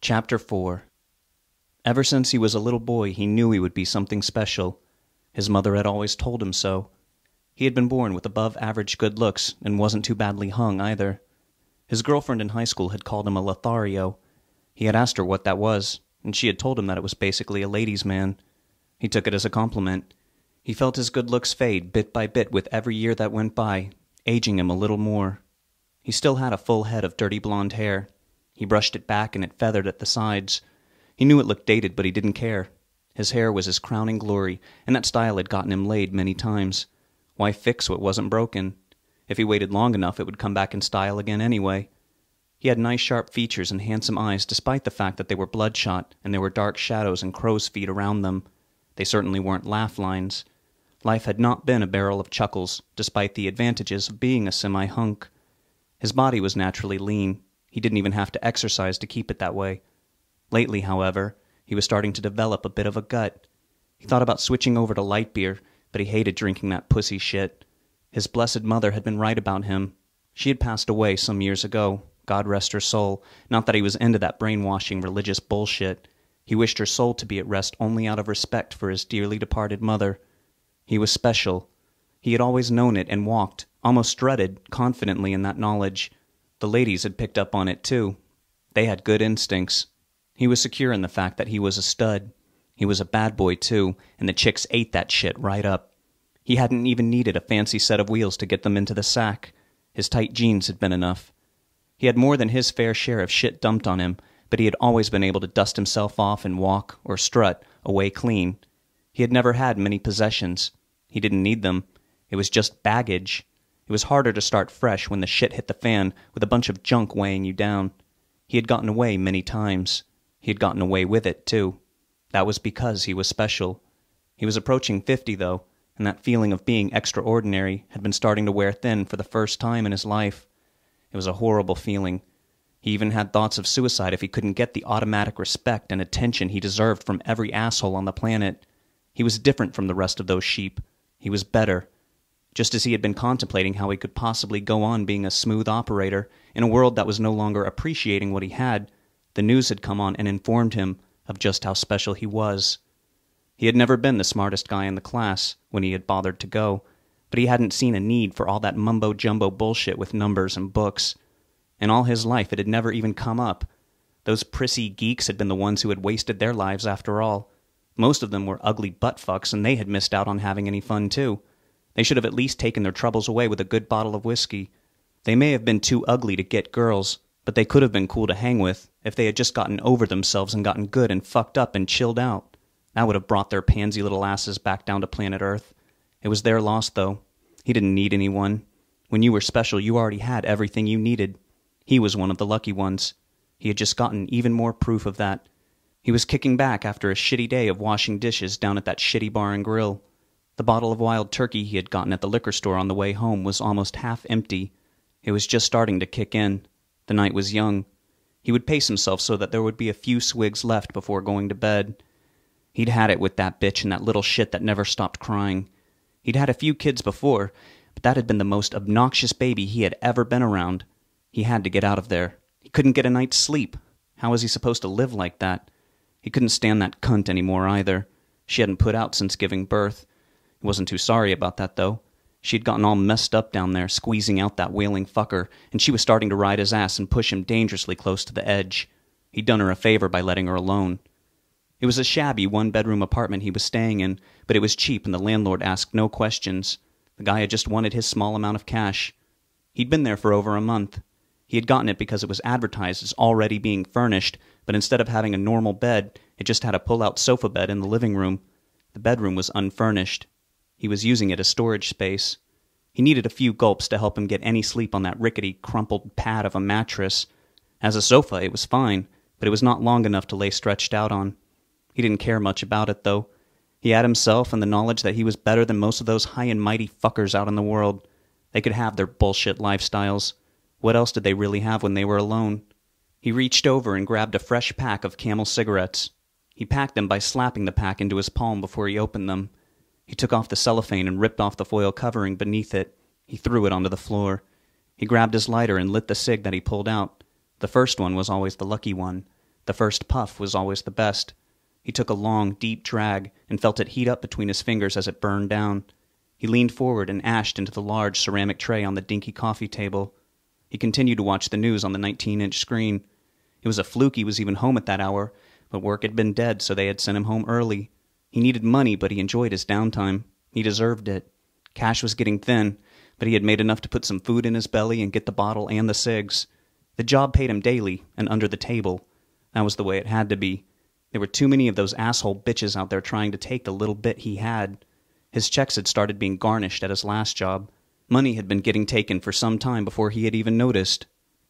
Chapter 4. Ever since he was a little boy, he knew he would be something special. His mother had always told him so. He had been born with above-average good looks, and wasn't too badly hung, either. His girlfriend in high school had called him a Lothario. He had asked her what that was, and she had told him that it was basically a ladies' man. He took it as a compliment. He felt his good looks fade bit by bit with every year that went by, aging him a little more. He still had a full head of dirty blonde hair. He brushed it back and it feathered at the sides. He knew it looked dated, but he didn't care. His hair was his crowning glory, and that style had gotten him laid many times. Why fix what wasn't broken? If he waited long enough, it would come back in style again anyway. He had nice sharp features and handsome eyes, despite the fact that they were bloodshot, and there were dark shadows and crow's feet around them. They certainly weren't laugh lines. Life had not been a barrel of chuckles, despite the advantages of being a semi-hunk. His body was naturally lean. He didn't even have to exercise to keep it that way. Lately, however, he was starting to develop a bit of a gut. He thought about switching over to light beer, but he hated drinking that pussy shit. His blessed mother had been right about him. She had passed away some years ago, God rest her soul. Not that he was into that brainwashing religious bullshit. He wished her soul to be at rest only out of respect for his dearly departed mother. He was special. He had always known it and walked, almost strutted, confidently in that knowledge. The ladies had picked up on it, too. They had good instincts. He was secure in the fact that he was a stud. He was a bad boy, too, and the chicks ate that shit right up. He hadn't even needed a fancy set of wheels to get them into the sack. His tight jeans had been enough. He had more than his fair share of shit dumped on him, but he had always been able to dust himself off and walk, or strut, away clean. He had never had many possessions. He didn't need them. It was just baggage. It was harder to start fresh when the shit hit the fan with a bunch of junk weighing you down. He had gotten away many times. He had gotten away with it, too. That was because he was special. He was approaching 50, though, and that feeling of being extraordinary had been starting to wear thin for the first time in his life. It was a horrible feeling. He even had thoughts of suicide if he couldn't get the automatic respect and attention he deserved from every asshole on the planet. He was different from the rest of those sheep. He was better. Just as he had been contemplating how he could possibly go on being a smooth operator in a world that was no longer appreciating what he had, the news had come on and informed him of just how special he was. He had never been the smartest guy in the class when he had bothered to go, but he hadn't seen a need for all that mumbo-jumbo bullshit with numbers and books. In all his life, it had never even come up. Those prissy geeks had been the ones who had wasted their lives after all. Most of them were ugly butt-fucks, and they had missed out on having any fun, too. They should have at least taken their troubles away with a good bottle of whiskey. They may have been too ugly to get girls, but they could have been cool to hang with if they had just gotten over themselves and gotten good and fucked up and chilled out. That would have brought their pansy little asses back down to planet Earth. It was their loss, though. He didn't need anyone. When you were special, you already had everything you needed. He was one of the lucky ones. He had just gotten even more proof of that. He was kicking back after a shitty day of washing dishes down at that shitty bar and grill. The bottle of wild turkey he had gotten at the liquor store on the way home was almost half empty. It was just starting to kick in. The night was young. He would pace himself so that there would be a few swigs left before going to bed. He'd had it with that bitch and that little shit that never stopped crying. He'd had a few kids before, but that had been the most obnoxious baby he had ever been around. He had to get out of there. He couldn't get a night's sleep. How was he supposed to live like that? He couldn't stand that cunt anymore, either. She hadn't put out since giving birth. He wasn't too sorry about that, though. She had gotten all messed up down there, squeezing out that wailing fucker, and she was starting to ride his ass and push him dangerously close to the edge. He'd done her a favor by letting her alone. It was a shabby one-bedroom apartment he was staying in, but it was cheap and the landlord asked no questions. The guy had just wanted his small amount of cash. He'd been there for over a month. He had gotten it because it was advertised as already being furnished, but instead of having a normal bed, it just had a pull-out sofa bed in the living room. The bedroom was unfurnished. He was using it as storage space. He needed a few gulps to help him get any sleep on that rickety, crumpled pad of a mattress. As a sofa, it was fine, but it was not long enough to lay stretched out on. He didn't care much about it, though. He had himself and the knowledge that he was better than most of those high and mighty fuckers out in the world. They could have their bullshit lifestyles. What else did they really have when they were alone? He reached over and grabbed a fresh pack of Camel cigarettes. He packed them by slapping the pack into his palm before he opened them. He took off the cellophane and ripped off the foil covering beneath it. He threw it onto the floor. He grabbed his lighter and lit the cig that he pulled out. The first one was always the lucky one. The first puff was always the best. He took a long, deep drag and felt it heat up between his fingers as it burned down. He leaned forward and ashed into the large ceramic tray on the dinky coffee table. He continued to watch the news on the 19-inch screen. It was a fluke he was even home at that hour, but work had been dead, so they had sent him home early. He needed money, but he enjoyed his downtime. He deserved it. Cash was getting thin, but he had made enough to put some food in his belly and get the bottle and the cigs. The job paid him daily and under the table. That was the way it had to be. There were too many of those asshole bitches out there trying to take the little bit he had. His checks had started being garnished at his last job. Money had been getting taken for some time before he had even noticed.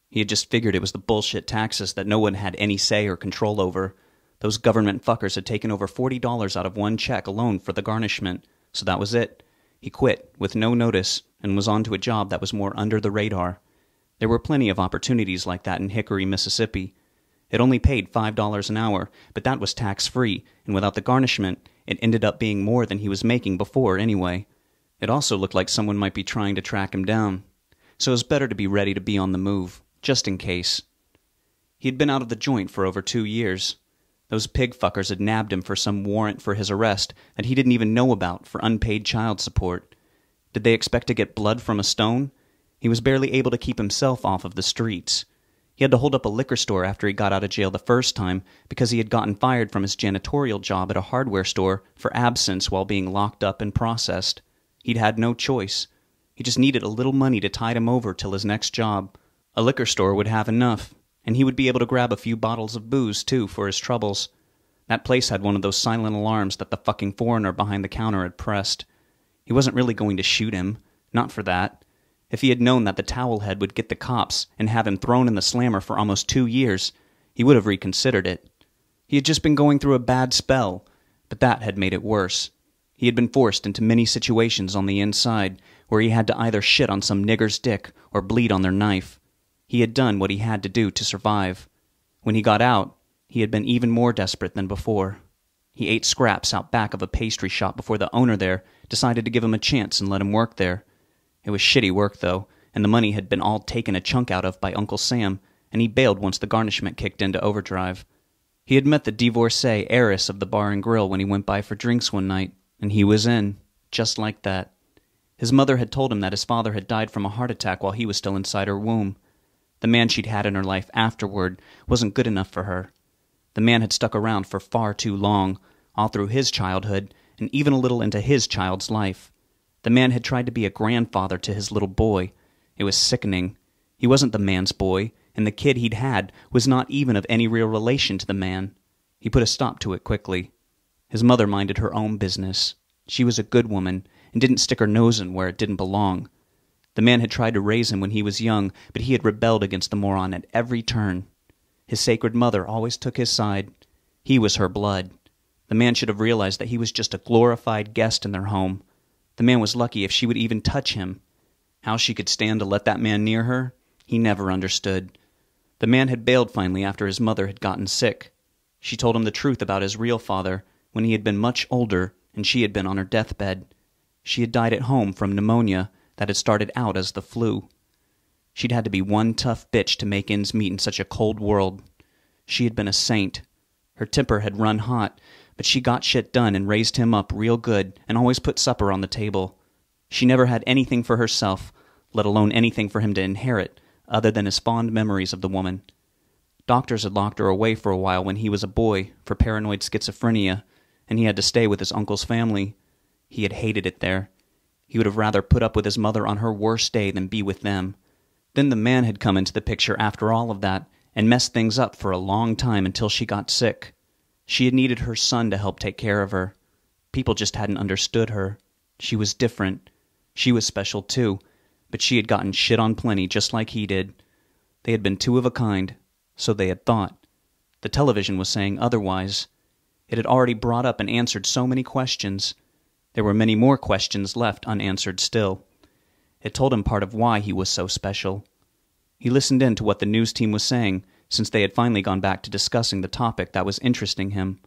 He had just figured it was the bullshit taxes that no one had any say or control over. Those government fuckers had taken over $40 out of one check alone for the garnishment, so that was it. He quit, with no notice, and was on to a job that was more under the radar. There were plenty of opportunities like that in Hickory, Mississippi. It only paid $5 an hour, but that was tax-free, and without the garnishment, it ended up being more than he was making before anyway. It also looked like someone might be trying to track him down, so it was better to be ready to be on the move, just in case. He had been out of the joint for over 2 years. Those pig fuckers had nabbed him for some warrant for his arrest that he didn't even know about for unpaid child support. Did they expect to get blood from a stone? He was barely able to keep himself off of the streets. He had to hold up a liquor store after he got out of jail the first time because he had gotten fired from his janitorial job at a hardware store for absence while being locked up and processed. He'd had no choice. He just needed a little money to tide him over till his next job. A liquor store would have enough, and he would be able to grab a few bottles of booze, too, for his troubles. That place had one of those silent alarms that the fucking foreigner behind the counter had pressed. He wasn't really going to shoot him. Not for that. If he had known that the towel head would get the cops and have him thrown in the slammer for almost 2 years, he would have reconsidered it. He had just been going through a bad spell, but that had made it worse. He had been forced into many situations on the inside where he had to either shit on some nigger's dick or bleed on their knife. He had done what he had to do to survive. When he got out, he had been even more desperate than before. He ate scraps out back of a pastry shop before the owner there decided to give him a chance and let him work there. It was shitty work, though, and the money had been all taken a chunk out of by Uncle Sam, and he bailed once the garnishment kicked into overdrive. He had met the divorcee heiress of the bar and grill when he went by for drinks one night, and he was in, just like that. His mother had told him that his father had died from a heart attack while he was still inside her womb. The man she'd had in her life afterward wasn't good enough for her. The man had stuck around for far too long, all through his childhood, and even a little into his child's life. The man had tried to be a grandfather to his little boy. It was sickening. He wasn't the man's boy, and the kid he'd had was not even of any real relation to the man. He put a stop to it quickly. His mother minded her own business. She was a good woman, and didn't stick her nose in where it didn't belong. The man had tried to raise him when he was young, but he had rebelled against the moron at every turn. His sacred mother always took his side. He was her blood. The man should have realized that he was just a glorified guest in their home. The man was lucky if she would even touch him. How she could stand to let that man near her, he never understood. The man had bailed finally after his mother had gotten sick. She told him the truth about his real father when he had been much older and she had been on her deathbed. She had died at home from pneumonia that had started out as the flu. She'd had to be one tough bitch to make ends meet in such a cold world. She had been a saint. Her temper had run hot, but she got shit done and raised him up real good and always put supper on the table. She never had anything for herself, let alone anything for him to inherit, other than his fond memories of the woman. Doctors had locked her away for a while when he was a boy for paranoid schizophrenia, and he had to stay with his uncle's family. He had hated it there. He would have rather put up with his mother on her worst day than be with them. Then the man had come into the picture after all of that, and messed things up for a long time until she got sick. She had needed her son to help take care of her. People just hadn't understood her. She was different. She was special too, but she had gotten shit on plenty just like he did. They had been two of a kind, so they had thought. The television was saying otherwise. It had already brought up and answered so many questions. There were many more questions left unanswered still. It told him part of why he was so special. He listened in to what the news team was saying, since they had finally gone back to discussing the topic that was interesting him.